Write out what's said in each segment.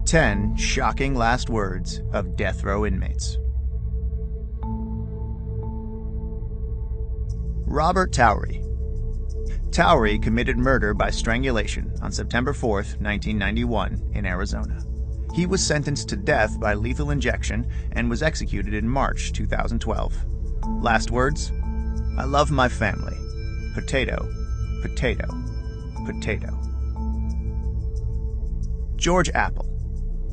10 shocking last words of death row inmates. Robert Towery. Towery committed murder by strangulation on September 4, 1991, in Arizona. He was sentenced to death by lethal injection and was executed in March 2012. Last words? I love my family. Potato, potato, potato. George Apple.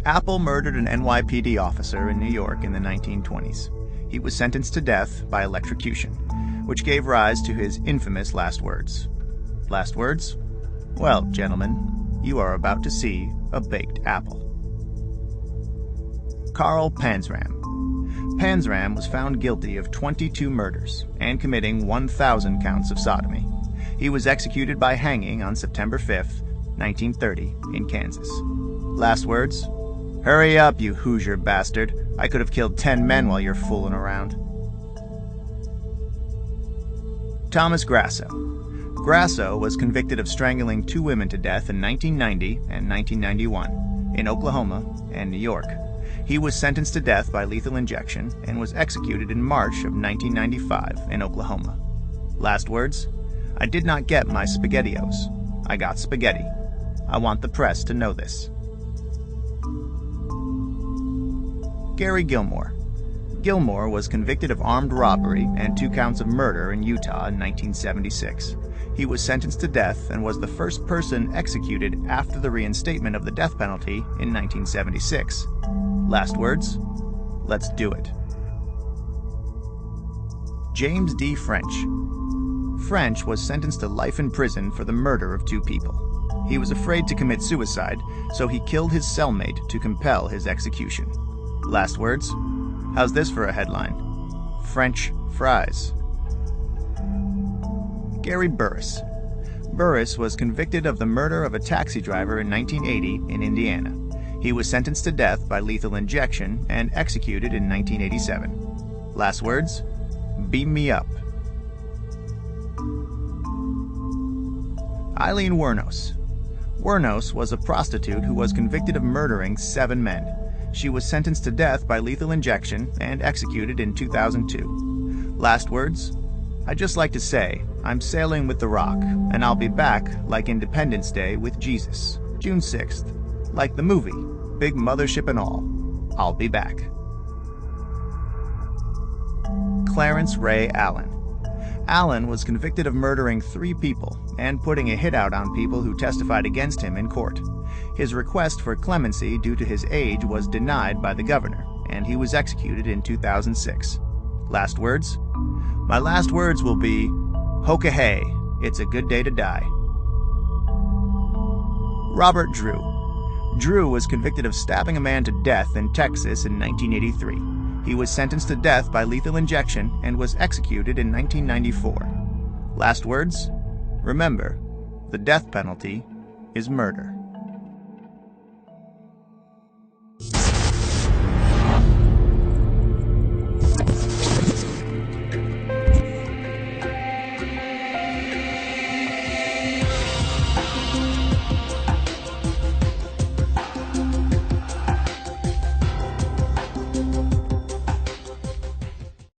Apple murdered an NYPD officer in New York in the 1920s. He was sentenced to death by electrocution, which gave rise to his infamous last words. Last words? Well, gentlemen, you are about to see a baked apple. Carl Panzram. Panzram was found guilty of 22 murders and committing 1,000 counts of sodomy. He was executed by hanging on September 5, 1930, in Kansas. Last words? Hurry up, you Hoosier bastard. I could have killed 10 men while you're fooling around. Thomas Grasso. Grasso was convicted of strangling 2 women to death in 1990 and 1991 in Oklahoma and New York. He was sentenced to death by lethal injection and was executed in March of 1995 in Oklahoma. Last words? I did not get my SpaghettiOs. I got spaghetti. I want the press to know this. Gary Gilmore. Gilmore was convicted of armed robbery and 2 counts of murder in Utah in 1976. He was sentenced to death and was the first person executed after the reinstatement of the death penalty in 1976. Last words? Let's do it. James D. French. French was sentenced to life in prison for the murder of 2 people. He was afraid to commit suicide, so he killed his cellmate to compel his execution. Last words? How's this for a headline? French fries. Gary Burris. Burris was convicted of the murder of a taxi driver in 1980 in Indiana. He was sentenced to death by lethal injection and executed in 1987. Last words? Beam me up. Eileen Wuornos. Wuornos was a prostitute who was convicted of murdering 7 men. She was sentenced to death by lethal injection and executed in 2002. Last words? I'd just like to say, I'm sailing with the Rock, and I'll be back like Independence Day with Jesus, June 6th. Like the movie, big mothership and all. I'll be back. Clarence Ray Allen. Allen was convicted of murdering 3 people and putting a hit out on people who testified against him in court. His request for clemency due to his age was denied by the governor, and he was executed in 2006. Last words? My last words will be, Hoka hey, it's a good day to die. Robert Drew. Drew was convicted of stabbing a man to death in Texas in 1983. He was sentenced to death by lethal injection and was executed in 1994. Last words? Remember, the death penalty is murder.